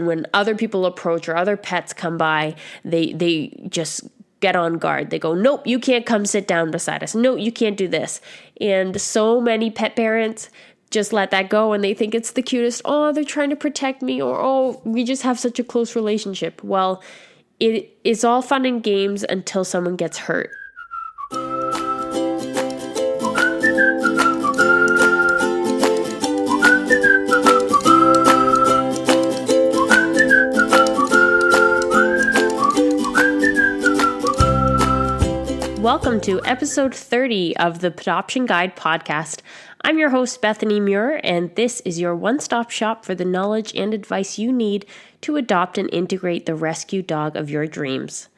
When other people approach or other pets come by, they just get on guard. They go, nope, you can't come sit down beside us. No, you can't do this. And so many pet parents just let that go and they think it's the cutest. Oh, they're trying to protect me, or oh, we just have such a close relationship. Well, it's all fun and games until someone gets hurt. Welcome to episode 30 of the Pawdoption Guide podcast. I'm your host, Bethany Muir, and this is your one-stop shop for the knowledge and advice you need to adopt and integrate the rescue dog of your dreams.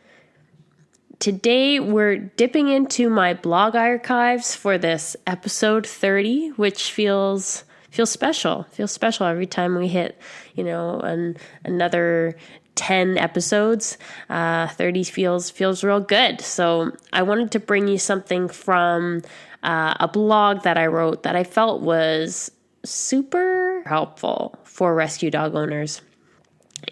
Today, we're dipping into my blog archives for this episode 30, which feels special. Feels special every time we hit, another 10 episodes. 30 feels real good. So I wanted to bring you something from a blog that I wrote that I felt was super helpful for rescue dog owners.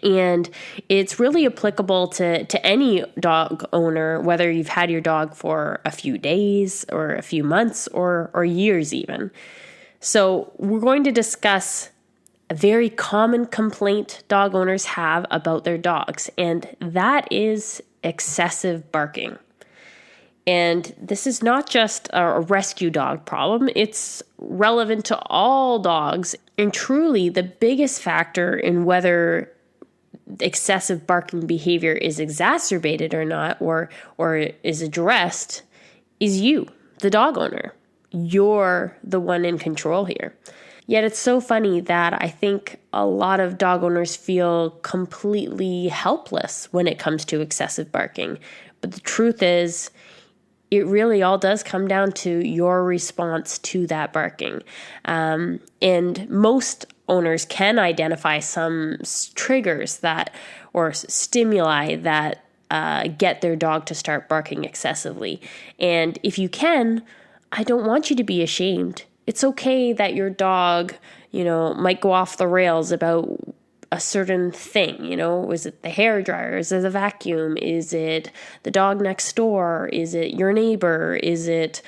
And it's really applicable to any dog owner, whether you've had your dog for a few days or a few months or years even. So we're going to discuss a very common complaint dog owners have about their dogs, and that is excessive barking. And this is not just a rescue dog problem, it's relevant to all dogs. And truly, the biggest factor in whether excessive barking behavior is exacerbated or not, or is addressed, is you, the dog owner. You're the one in control here. Yet it's so funny that I think a lot of dog owners feel completely helpless when it comes to excessive barking. But the truth is, it really all does come down to your response to that barking. And most owners can identify some triggers or stimuli that get their dog to start barking excessively. And if you can, I don't want you to be ashamed. It's okay that your dog, might go off the rails about a certain thing. Is it the hairdryer? Is it the vacuum? Is it the dog next door? Is it your neighbor? Is it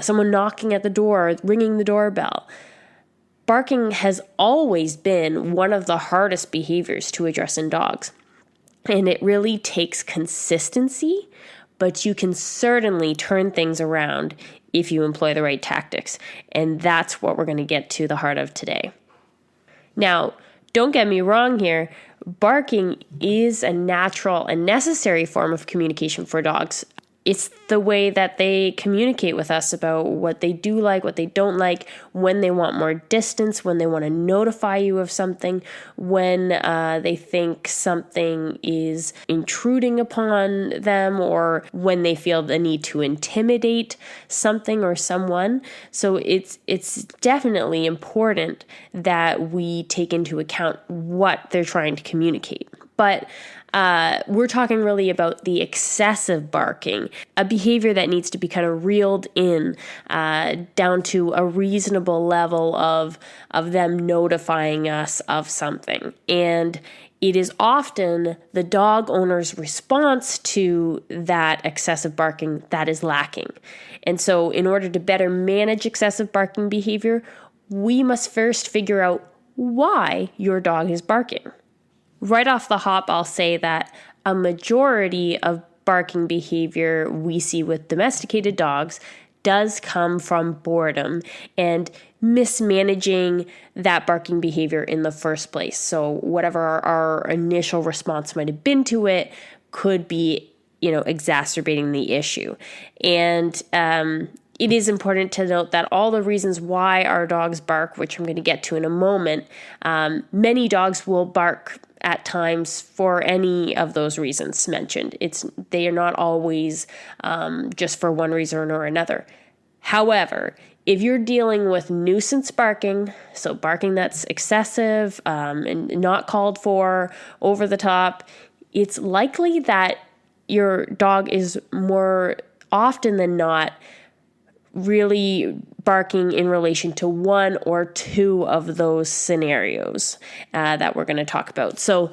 someone knocking at the door, ringing the doorbell? Barking has always been one of the hardest behaviors to address in dogs. And it really takes consistency, but you can certainly turn things around if you employ the right tactics. And that's what we're going to get to the heart of today. Now, don't get me wrong here. Barking is a natural and necessary form of communication for dogs. It's the way that they communicate with us about what they do like, what they don't like, when they want more distance, when they want to notify you of something, when they think something is intruding upon them, or when they feel the need to intimidate something or someone. So it's definitely important that we take into account what they're trying to communicate. But we're talking really about the excessive barking, a behavior that needs to be kind of reeled in down to a reasonable level of them notifying us of something. And it is often the dog owner's response to that excessive barking that is lacking. And so in order to better manage excessive barking behavior, we must first figure out why your dog is barking. Right off the hop, I'll say that a majority of barking behavior we see with domesticated dogs does come from boredom and mismanaging that barking behavior in the first place. So whatever our initial response might have been to it could be, exacerbating the issue. And it is important to note that all the reasons why our dogs bark, which I'm going to get to in a moment, many dogs will bark at times for any of those reasons mentioned. They are not always just for one reason or another. However, if you're dealing with nuisance barking, so barking that's excessive and not called for, over the top, it's likely that your dog is more often than not really barking in relation to one or two of those scenarios that we're going to talk about. So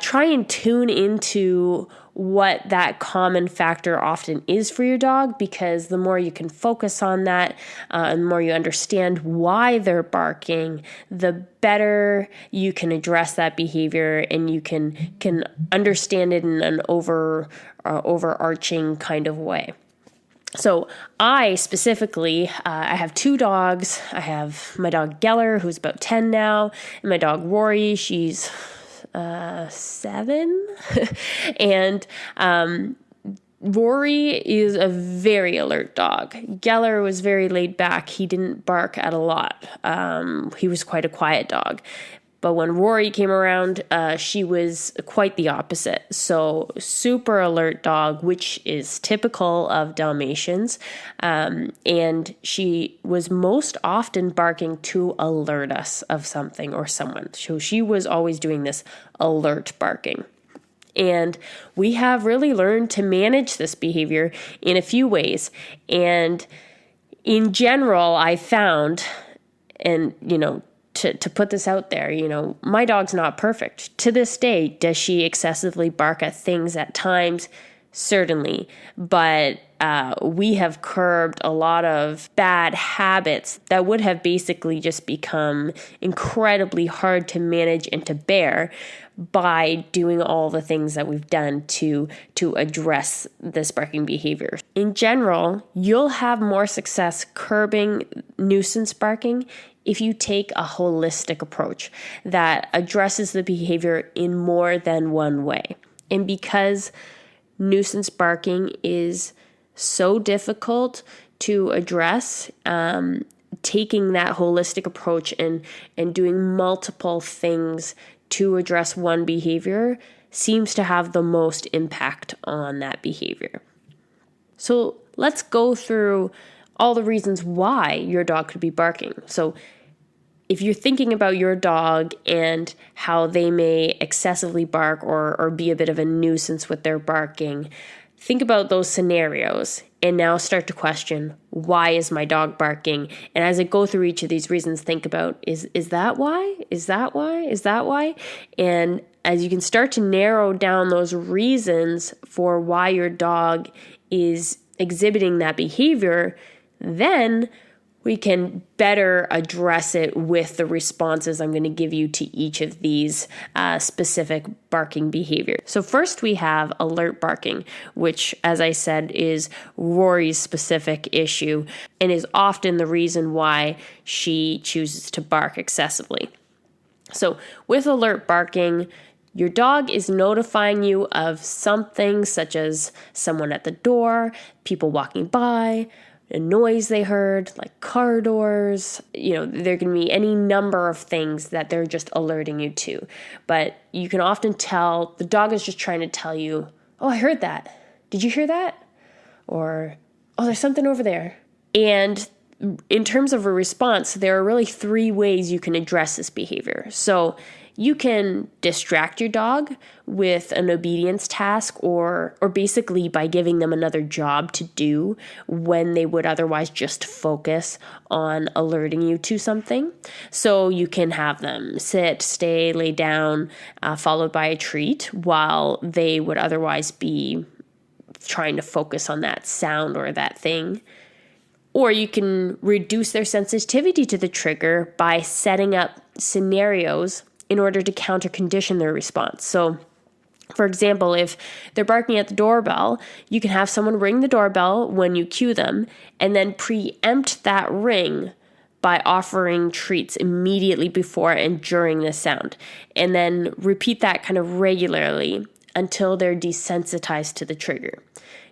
try and tune into what that common factor often is for your dog, because the more you can focus on that and the more you understand why they're barking, the better you can address that behavior, and you can understand it in an overarching kind of way. So I specifically, I have two dogs. I have my dog Geller, who's about 10 now, and my dog Rory, she's 7. And Rory is a very alert dog. Geller was very laid back. He didn't bark at a lot. He was quite a quiet dog. But when Rory came around, she was quite the opposite. So super alert dog, which is typical of Dalmatians. And she was most often barking to alert us of something or someone. So she was always doing this alert barking. And we have really learned to manage this behavior in a few ways. And in general, I found, and to put this out there, my dog's not perfect. To this day, does she excessively bark at things at times? Certainly. But we have curbed a lot of bad habits that would have basically just become incredibly hard to manage and to bear by doing all the things that we've done to address this barking behavior. In general, you'll have more success curbing nuisance barking if you take a holistic approach that addresses the behavior in more than one way. And because nuisance barking is so difficult to address, taking that holistic approach and doing multiple things to address one behavior seems to have the most impact on that behavior. So let's go through all the reasons why your dog could be barking. So if you're thinking about your dog and how they may excessively bark or be a bit of a nuisance with their barking, think about those scenarios and now start to question, why is my dog barking? And as I go through each of these reasons, think about, is that why? Is that why? Is that why? And as you can start to narrow down those reasons for why your dog is exhibiting that behavior, then we can better address it with the responses I'm going to give you to each of these specific barking behaviors. So first we have alert barking, which, as I said, is Rory's specific issue and is often the reason why she chooses to bark excessively. So with alert barking, your dog is notifying you of something such as someone at the door, people walking by, a noise they heard, like car doors. There can be any number of things that they're just alerting you to. But you can often tell the dog is just trying to tell you, oh, I heard that. Did you hear that? Or, oh, there's something over there. And in terms of a response, there are really 3 ways you can address this behavior. So you can distract your dog with an obedience task or basically by giving them another job to do when they would otherwise just focus on alerting you to something. So you can have them sit, stay, lay down, followed by a treat while they would otherwise be trying to focus on that sound or that thing. Or you can reduce their sensitivity to the trigger by setting up scenarios in order to counter condition their response. So, for example, if they're barking at the doorbell, you can have someone ring the doorbell when you cue them and then preempt that ring by offering treats immediately before and during the sound. And then repeat that kind of regularly until they're desensitized to the trigger.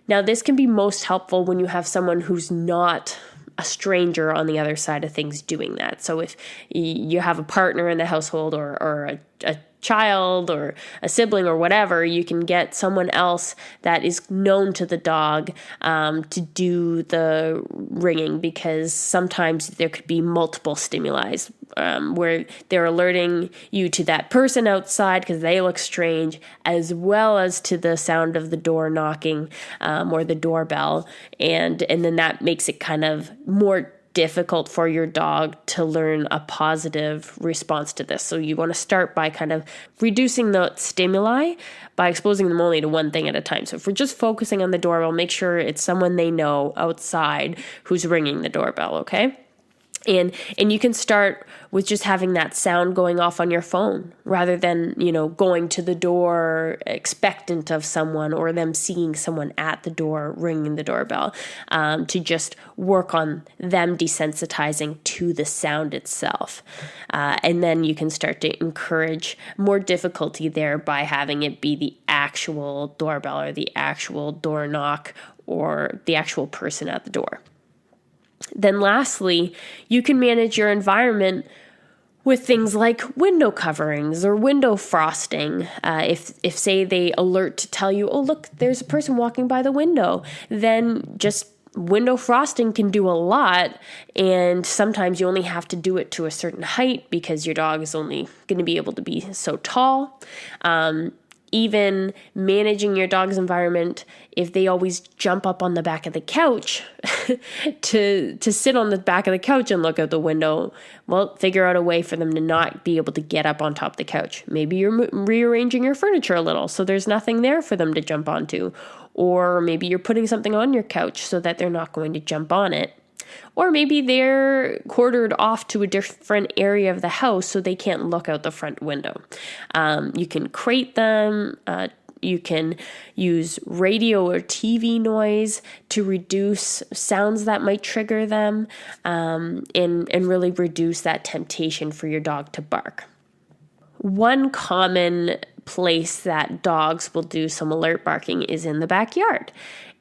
Now, this can be most helpful when you have someone who's not a stranger on the other side of things doing that. So if you have a partner in the household or a child or a sibling or whatever, you can get someone else that is known to the dog to do the ringing, because sometimes there could be multiple stimuli where they're alerting you to that person outside because they look strange, as well as to the sound of the door knocking or the doorbell. And then that makes it kind of more difficult for your dog to learn a positive response to this. So you want to start by kind of reducing the stimuli by exposing them only to one thing at a time. So if we're just focusing on the doorbell, make sure it's someone they know outside who's ringing the doorbell, okay? And you can start with just having that sound going off on your phone rather than, going to the door expectant of someone or them seeing someone at the door ringing the doorbell, to just work on them desensitizing to the sound itself. And then you can start to encourage more difficulty there by having it be the actual doorbell or the actual door knock or the actual person at the door. Then lastly, you can manage your environment with things like window coverings or window frosting. If say they alert to tell you, oh, look, there's a person walking by the window, then just window frosting can do a lot. And sometimes you only have to do it to a certain height because your dog is only going to be able to be so tall. Even managing your dog's environment, if they always jump up on the back of the couch to sit on the back of the couch and look out the window, well, figure out a way for them to not be able to get up on top of the couch. Maybe you're rearranging your furniture a little so there's nothing there for them to jump onto. Or maybe you're putting something on your couch so that they're not going to jump on it. Or maybe they're quartered off to a different area of the house so they can't look out the front window. You can crate them. You can use radio or TV noise to reduce sounds that might trigger them, and really reduce that temptation for your dog to bark. One common place that dogs will do some alert barking is in the backyard.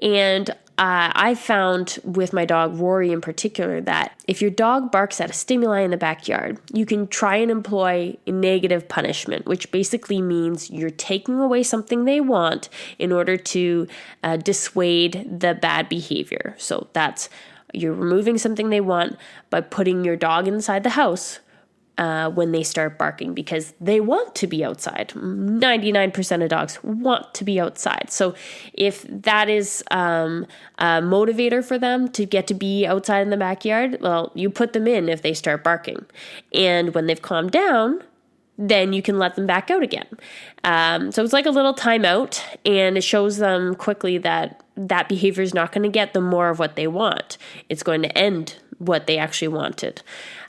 And I found with my dog Rory in particular that if your dog barks at a stimuli in the backyard, you can try and employ negative punishment, which basically means you're taking away something they want in order to dissuade the bad behavior. So you're removing something they want by putting your dog inside the house when they start barking, because they want to be outside. 99% of dogs want to be outside. So if that is a motivator for them to get to be outside in the backyard, well, you put them in if they start barking. And when they've calmed down, then you can let them back out again. So it's like a little timeout, and it shows them quickly that behavior is not going to get them more of what they want. It's going to end what they actually wanted.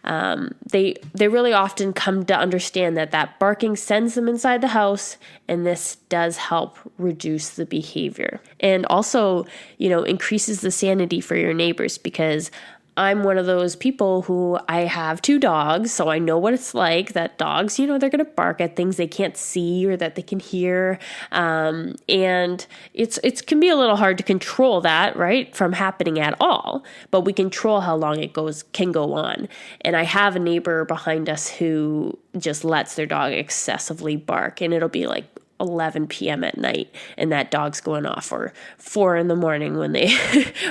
They really often come to understand that barking sends them inside the house, and this does help reduce the behavior. And also, increases the sanity for your neighbors, because I'm one of those people who I have 2 dogs, so I know what it's like that dogs, they're going to bark at things they can't see or that they can hear. And it can be a little hard to control that, right, from happening at all, but we control how long it can go on. And I have a neighbor behind us who just lets their dog excessively bark, and it'll be like 11 p.m. at night, and that dog's going off, or 4 a.m. when they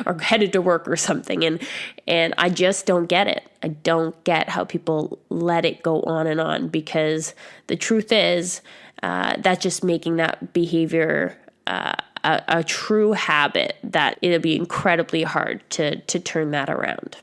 are headed to work or something. And I just don't get it. I don't get how people let it go on, because the truth is that's just making that behavior a true habit that it'll be incredibly hard to turn that around.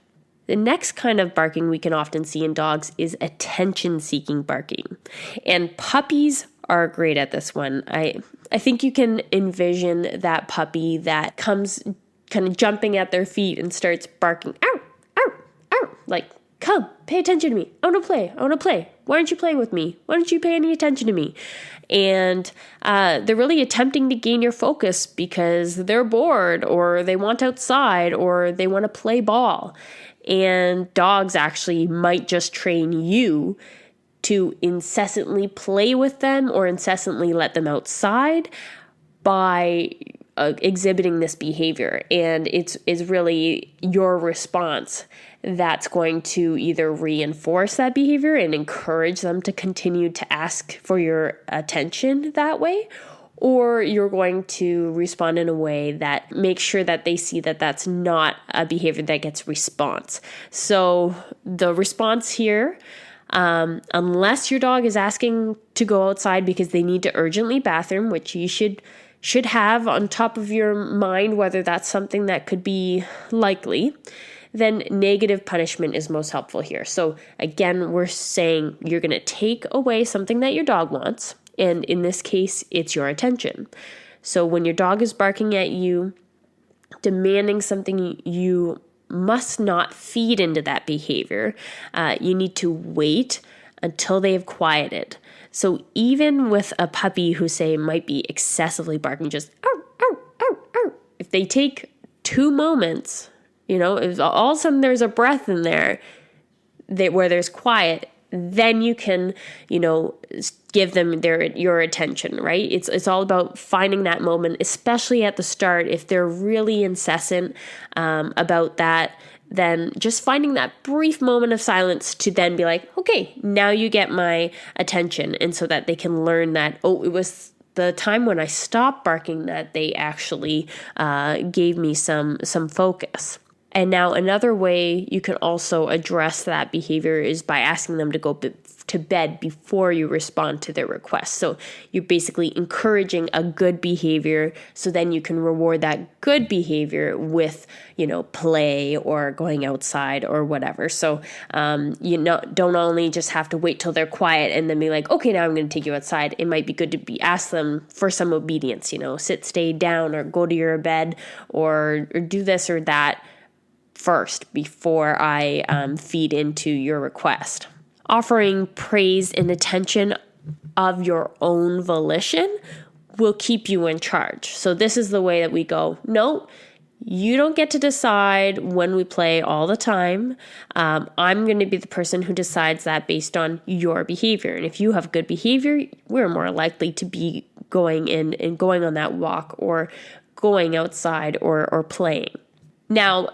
The next kind of barking we can often see in dogs is attention-seeking barking. And puppies are great at this one. I think you can envision that puppy that comes kind of jumping at their feet and starts barking, ow, ow, ow, like, come, pay attention to me. I want to play. Why aren't you playing with me? Why don't you pay any attention to me? And they're really attempting to gain your focus because they're bored, or they want outside, or they want to play ball. And dogs actually might just train you to incessantly play with them or incessantly let them outside by exhibiting this behavior, and it's really your response that's going to either reinforce that behavior and encourage them to continue to ask for your attention that way, or you're going to respond in a way that makes sure that they see that that's not a behavior that gets response. So the response here, unless your dog is asking to go outside because they need to urgently bathroom, which you should have on top of your mind whether that's something that could be likely, then negative punishment is most helpful here. So again, we're saying you're going to take away something that your dog wants. And in this case, it's your attention. So when your dog is barking at you, demanding something, you must not feed into that behavior. You need to wait until they have quieted. So even with a puppy who, say, might be excessively barking, just ow, ow, ow, ow, if they take 2 moments, if all of a sudden there's a breath in there where there's quiet, then you can, give them your attention, right? It's all about finding that moment, especially at the start. If they're really incessant about that, then just finding that brief moment of silence to then be like, okay, now you get my attention. And so that they can learn that, it was the time when I stopped barking that they actually gave me some focus. And now another way you can also address that behavior is by asking them to go to bed before you respond to their request. So you're basically encouraging a good behavior, so then you can reward that good behavior with, play or going outside or whatever. So don't only just have to wait till they're quiet and then be like, okay, now I'm going to take you outside. It might be good to ask them for some obedience, sit, stay down, or go to your bed, or do this or that first before I feed into your request. Offering praise and attention of your own volition will keep you in charge. So this is the way that we go, no, you don't get to decide when we play all the time. I'm going to be the person who decides that based on your behavior. And if you have good behavior, we're more likely to be going in and going on that walk or going outside or playing. Now,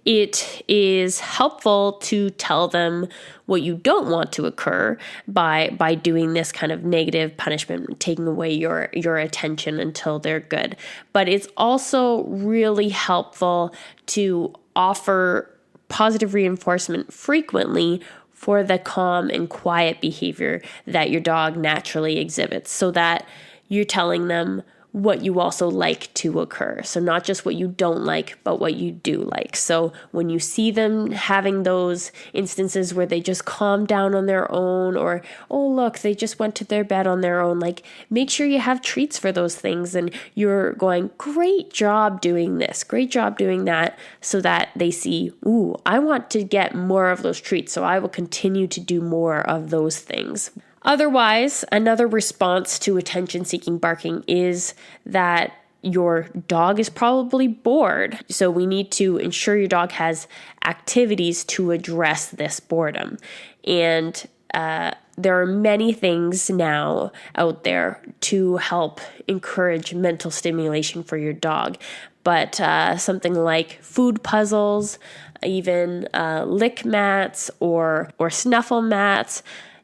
it is helpful to tell them what you don't want to occur by doing this kind of negative punishment, taking away your attention until they're good. But it's also really helpful to offer positive reinforcement frequently for the calm and quiet behavior that your dog naturally exhibits, so that you're telling them what you also like to occur. So not just what you don't like, but what you do like. So when you see them having those instances where they just calm down on their own, or, oh, look, they just went to their bed on their own, make sure you have treats for those things. And you're going, great job doing this, great job doing that, so that they see, ooh, I want to get more of those treats. So I will continue to do more of those things. Otherwise, another response to attention-seeking barking is that your dog is probably bored. So we need to ensure your dog has activities to address this boredom. And there are many things now out there to help encourage mental stimulation for your dog. But something like food puzzles, even lick mats or snuffle mats,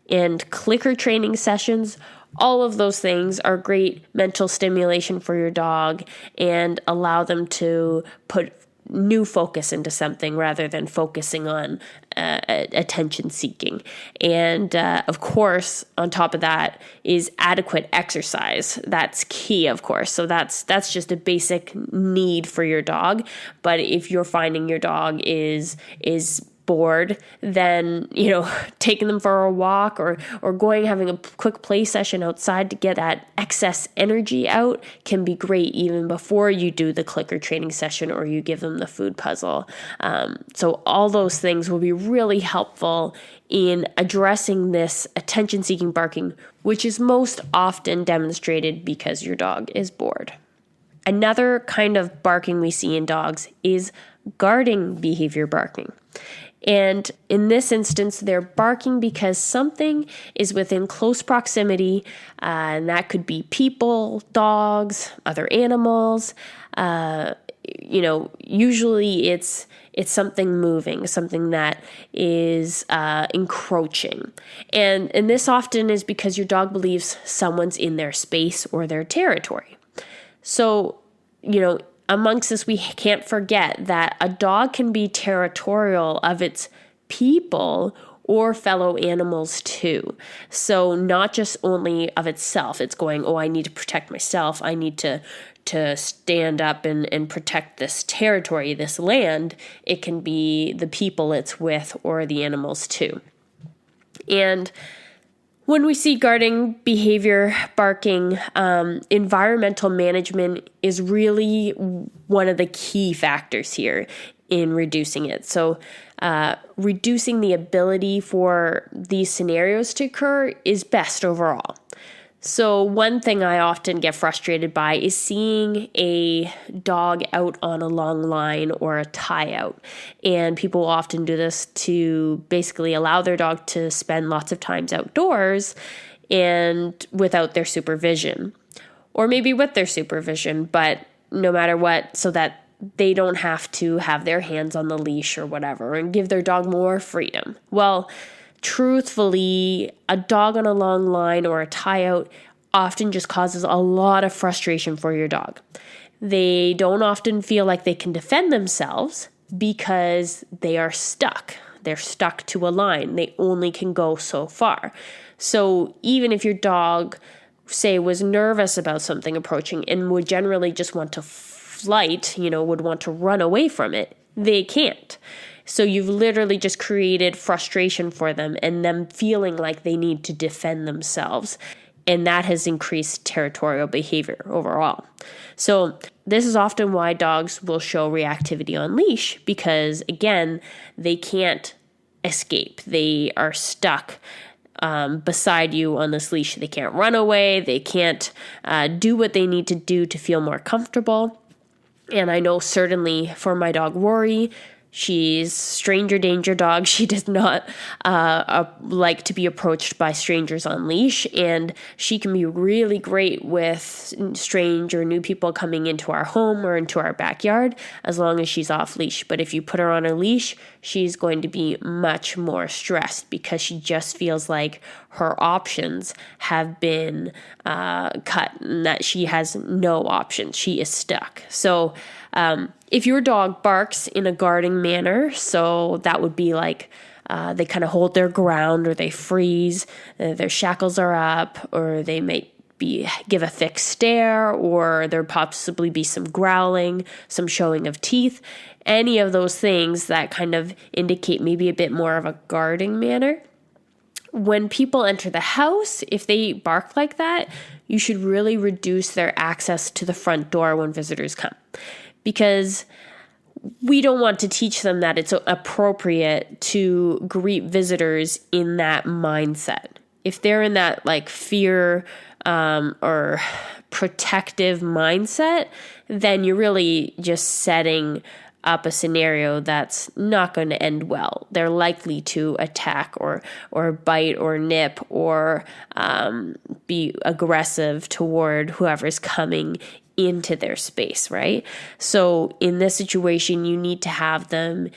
and clicker training sessions, all of those things are great mental stimulation for your dog and allow them to put new focus into something rather than focusing on attention seeking. And of course, on top of that is adequate exercise. That's key, of course. So that's just a basic need for your dog. But if you're finding your dog is bored, then taking them for a walk or having a quick play session outside to get that excess energy out can be great, even before you do the clicker training session or you give them the food puzzle. So all those things will be really helpful in addressing this attention-seeking barking, which is most often demonstrated because your dog is bored. Another kind of barking we see in dogs is guarding behavior barking. And in this instance, they're barking because something is within close proximity, and that could be people, dogs, other animals. Usually it's something moving, something that is encroaching. And this often is because your dog believes someone's in their space or their territory. So, amongst this, we can't forget that a dog can be territorial of its people or fellow animals too. So not just only of itself. It's going, oh, I need to protect myself. I need to stand up and protect this territory, this land. It can be the people it's with or the animals too. And when we see guarding behavior, barking, environmental management is really one of the key factors here in reducing it. So reducing the ability for these scenarios to occur is best overall. So one thing I often get frustrated by is seeing a dog out on a long line or a tie out. And people often do this to basically allow their dog to spend lots of times outdoors and without their supervision. Or maybe with their supervision, but no matter what, so that they don't have to have their hands on the leash or whatever and give their dog more freedom. Well, truthfully, a dog on a long line or a tie out often just causes a lot of frustration for your dog. They don't often feel like they can defend themselves because they are stuck. They're stuck to a line. They only can go so far. So even if your dog, say, was nervous about something approaching and would generally just want to flight, would want to run away from it, they can't. So you've literally just created frustration for them and them feeling like they need to defend themselves. And that has increased territorial behavior overall. So this is often why dogs will show reactivity on leash because, again, they can't escape. They are stuck beside you on this leash. They can't run away. They can't do what they need to do to feel more comfortable. And I know certainly for my dog Rory, she's stranger danger dog. She does not like to be approached by strangers on leash, and she can be really great with strange or new people coming into our home or into our backyard as long as she's off leash. But if you put her on a leash, she's going to be much more stressed because she just feels like her options have been cut and that she has no options. She is stuck. So if your dog barks in a guarding manner, so that would be like they kind of hold their ground or they freeze, their shackles are up, or they might give a thick stare, or there possibly be some growling, some showing of teeth, any of those things that kind of indicate maybe a bit more of a guarding manner. When people enter the house, if they bark like that, you should really reduce their access to the front door when visitors come. Because we don't want to teach them that it's appropriate to greet visitors in that mindset. If they're in that like fear or protective mindset, then you're really just setting up a scenario that's not going to end well. They're likely to attack or bite or nip or be aggressive toward whoever's coming into their space, right? So in this situation, you need to have them,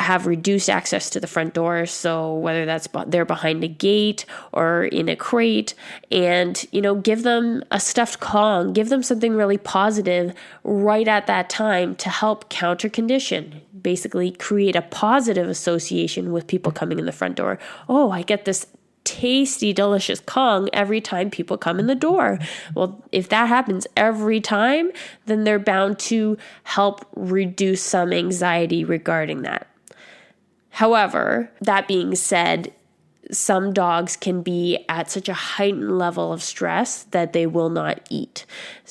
have reduced access to the front door. So whether that's they're behind a gate or in a crate, and, give them a stuffed Kong, give them something really positive right at that time to help counter condition, basically create a positive association with people coming in the front door. Oh, I get this tasty, delicious Kong every time people come in the door. Well, if that happens every time, then they're bound to help reduce some anxiety regarding that. However, that being said, some dogs can be at such a heightened level of stress that they will not eat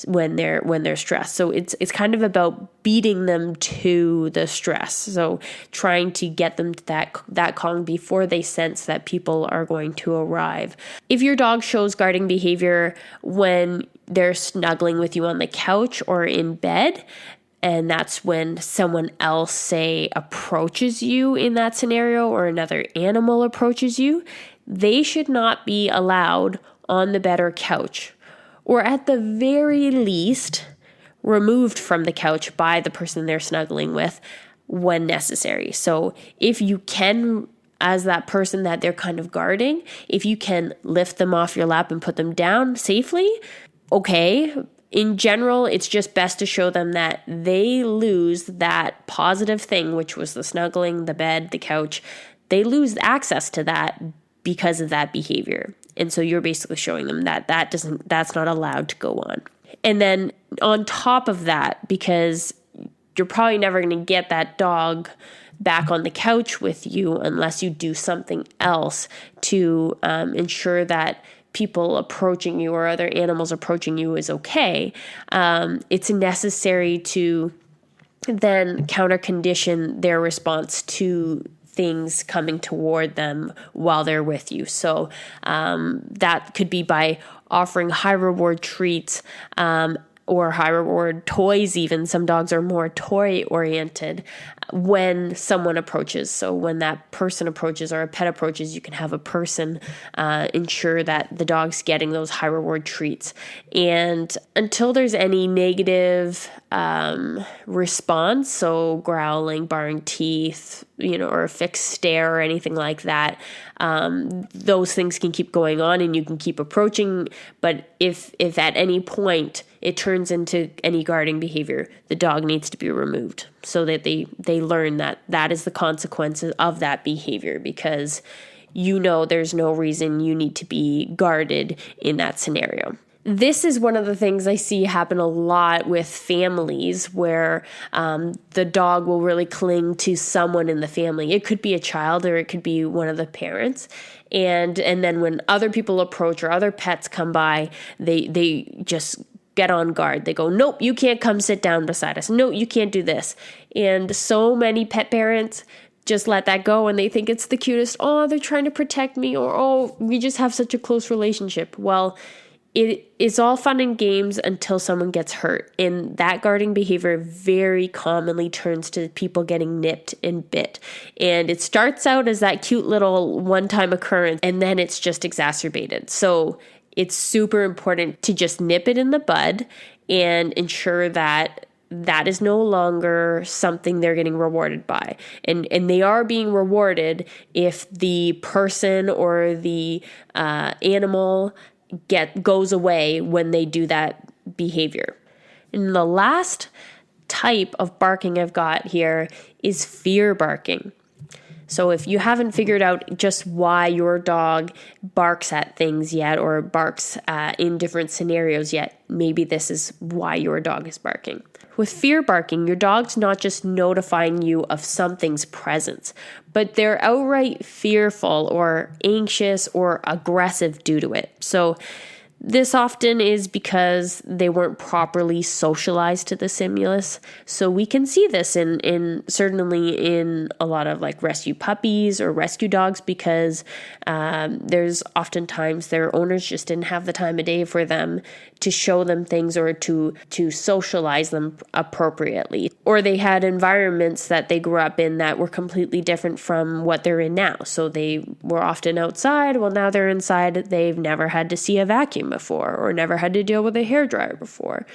when they're stressed. So it's kind of about beating them to the stress. So trying to get them to that Kong before they sense that people are going to arrive. If your dog shows guarding behavior when they're snuggling with you on the couch or in bed, and that's when someone else, say, approaches you in that scenario, or another animal approaches you, they should not be allowed on the bed or couch, or at the very least, removed from the couch by the person they're snuggling with when necessary. So if you can, as that person that they're kind of guarding, if you can lift them off your lap and put them down safely, okay. In general, it's just best to show them that they lose that positive thing, which was the snuggling, the bed, the couch. They lose access to that because of that behavior. And so you're basically showing them that that's not allowed to go on. And then on top of that, because you're probably never going to get that dog back on the couch with you unless you do something else to ensure that people approaching you or other animals approaching you is okay. It's necessary to then counter condition their response to things coming toward them while they're with you. So that could be by offering high reward treats, or high reward toys even. Some dogs are more toy oriented when someone approaches. So when that person approaches or a pet approaches, you can have a person ensure that the dog's getting those high reward treats. And until there's any negative response, so growling, baring teeth, or a fixed stare or anything like that, those things can keep going on and you can keep approaching. But if at any point it turns into any guarding behavior, the dog needs to be removed so that they learn that is the consequences of that behavior, because there's no reason you need to be guarded in that scenario. This is one of the things I see happen a lot with families where the dog will really cling to someone in the family. It could be a child or it could be one of the parents. And then when other people approach or other pets come by, they just get on guard. They go, nope, you can't come sit down beside us. No, you can't do this. And so many pet parents just let that go and they think it's the cutest. Oh, they're trying to protect me, or, oh, we just have such a close relationship. Well, it's all fun and games until someone gets hurt. And that guarding behavior very commonly turns to people getting nipped and bit. And it starts out as that cute little one-time occurrence, and then it's just exacerbated. So it's super important to just nip it in the bud and ensure that that is no longer something they're getting rewarded by. And they are being rewarded if the person or the animal goes away when they do that behavior. And the last type of barking I've got here is fear barking. So if you haven't figured out just why your dog barks at things yet, or barks in different scenarios yet, maybe this is why your dog is barking. With fear barking, your dog's not just notifying you of something's presence, but they're outright fearful or anxious or aggressive due to it. So this often is because they weren't properly socialized to the stimulus. So we can see this certainly in a lot of like rescue puppies or rescue dogs, because there's oftentimes their owners just didn't have the time of day for them to show them things or to socialize them appropriately. Or they had environments that they grew up in that were completely different from what they're in now. So they were often outside. Well, now they're inside. They've never had to see a vacuum before, or never had to deal with a hairdryer before.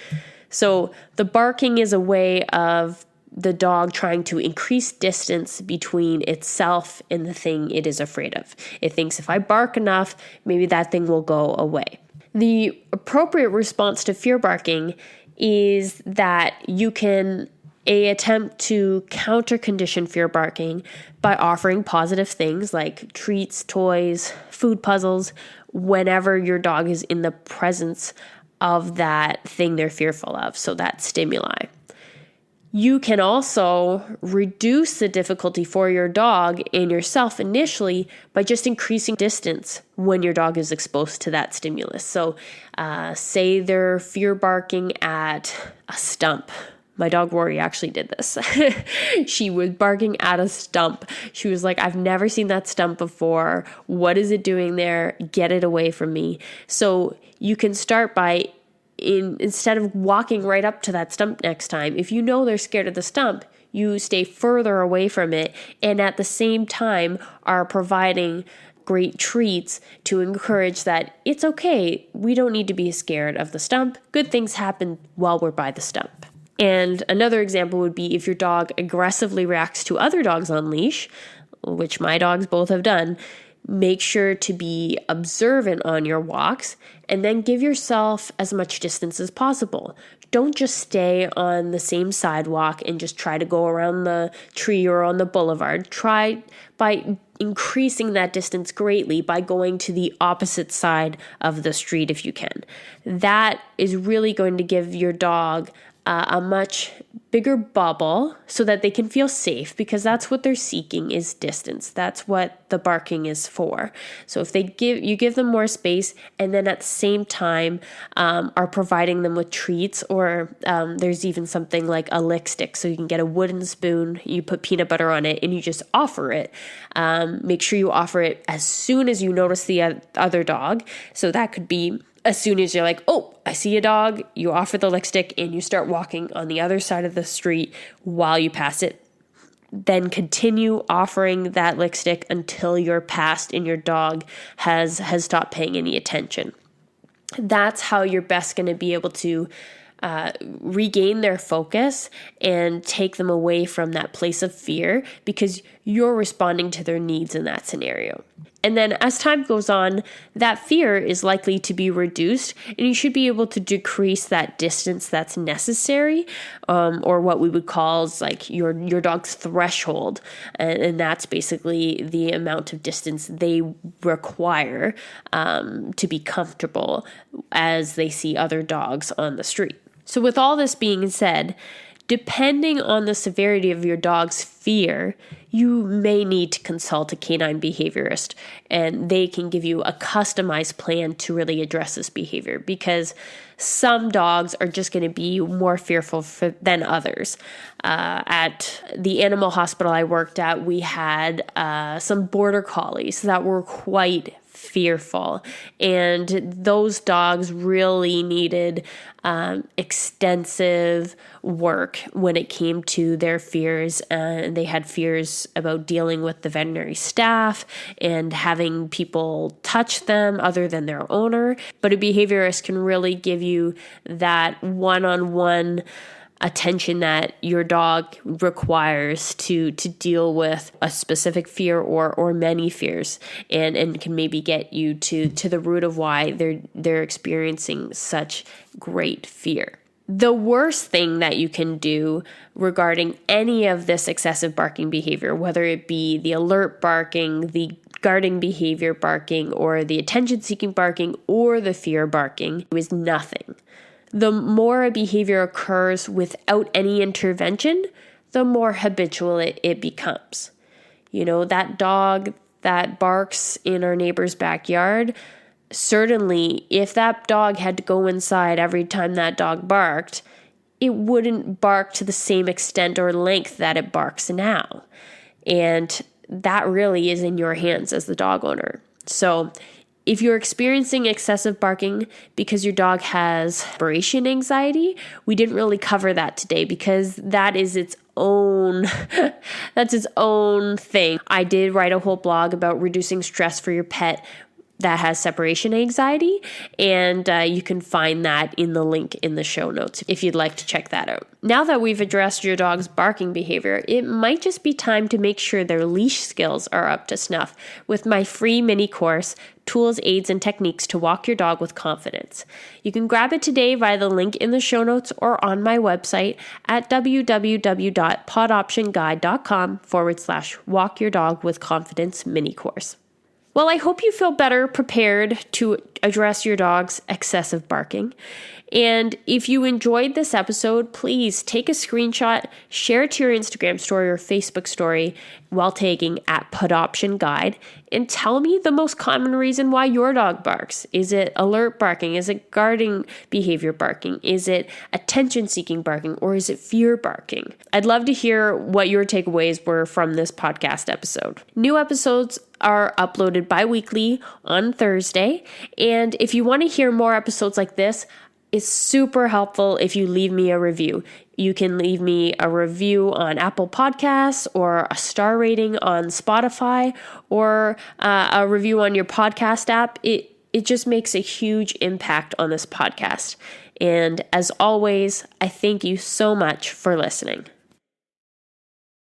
So the barking is a way of the dog trying to increase distance between itself and the thing it is afraid of. It thinks if I bark enough, maybe that thing will go away. The appropriate response to fear barking is that you can attempt to counter condition fear barking by offering positive things like treats, toys, food puzzles, whenever your dog is in the presence of that thing they're fearful of, so that stimuli. You can also reduce the difficulty for your dog and yourself initially by just increasing distance when your dog is exposed to that stimulus. So say they're fear barking at a stump. My dog Rory actually did this. She was barking at a stump. She was like, I've never seen that stump before. What is it doing there? Get it away from me. So you can start by instead of walking right up to that stump next time, if you know they're scared of the stump, you stay further away from it, and at the same time are providing great treats to encourage that it's okay. We don't need to be scared of the stump. Good things happen while we're by the stump. And another example would be if your dog aggressively reacts to other dogs on leash, which my dogs both have done, make sure to be observant on your walks and then give yourself as much distance as possible. Don't just stay on the same sidewalk and just try to go around the tree or on the boulevard. Try by increasing that distance greatly by going to the opposite side of the street if you can. That is really going to give your dog a much bigger bubble so that they can feel safe, because that's what they're seeking is distance. That's what the barking is for. So if you give them more space, and then at the same time are providing them with treats, or there's even something like a lick stick, so you can get a wooden spoon, you put peanut butter on it, and you just offer it. Make sure you offer it as soon as you notice the other dog. So that could be as soon as you're like, oh, I see a dog, you offer the lick stick and you start walking on the other side of the street while you pass it. Then continue offering that lick stick until you're past and your dog has stopped paying any attention. That's how you're best going to be able to regain their focus and take them away from that place of fear, because you're responding to their needs in that scenario. And then as time goes on, that fear is likely to be reduced, and you should be able to decrease that distance that's necessary, or what we would call is like your dog's threshold. And that's basically the amount of distance they require to be comfortable as they see other dogs on the street. So with all this being said, depending on the severity of your dog's fear, you may need to consult a canine behaviorist, and they can give you a customized plan to really address this behavior, because some dogs are just going to be more fearful than others. At the animal hospital I worked at, we had some border collies that were quite fearful, and those dogs really needed extensive work when it came to their fears, and they had fears about dealing with the veterinary staff and having people touch them other than their owner. But a behaviorist can really give you that one-on-one attention that your dog requires to deal with a specific fear or many fears, and can maybe get you to the root of why they're experiencing such great fear. The worst thing that you can do regarding any of this excessive barking behavior, whether it be the alert barking, the guarding behavior barking, or the attention-seeking barking, or the fear barking, is nothing. The more a behavior occurs without any intervention, the more habitual it becomes. You know, that dog that barks in our neighbor's backyard, certainly if that dog had to go inside every time that dog barked, it wouldn't bark to the same extent or length that it barks now. And that really is in your hands as the dog owner. So if you're experiencing excessive barking because your dog has separation anxiety, we didn't really cover that today because that is its own that's its own thing. I did write a whole blog about reducing stress for your pet that has separation anxiety, and you can find that in the link in the show notes if you'd like to check that out. Now that we've addressed your dog's barking behavior, it might just be time to make sure their leash skills are up to snuff with my free mini course, Tools, Aids, and Techniques to Walk Your Dog with Confidence. You can grab it today via the link in the show notes or on my website at www.pawdoptionguide.com/walk your dog with confidence mini course. Well, I hope you feel better prepared to address your dog's excessive barking. And if you enjoyed this episode, please take a screenshot, share it to your Instagram story or Facebook story while tagging at Pawdoption Guide, and tell me the most common reason why your dog barks. Is it alert barking? Is it guarding behavior barking? Is it attention-seeking barking? Or is it fear barking? I'd love to hear what your takeaways were from this podcast episode. New episodes are uploaded bi-weekly on Thursday, and if you want to hear more episodes like this, it's super helpful if you leave me a review. You can leave me a review on Apple Podcasts or a star rating on Spotify or a review on your podcast app. It just makes a huge impact on this podcast. And as always, I thank you so much for listening.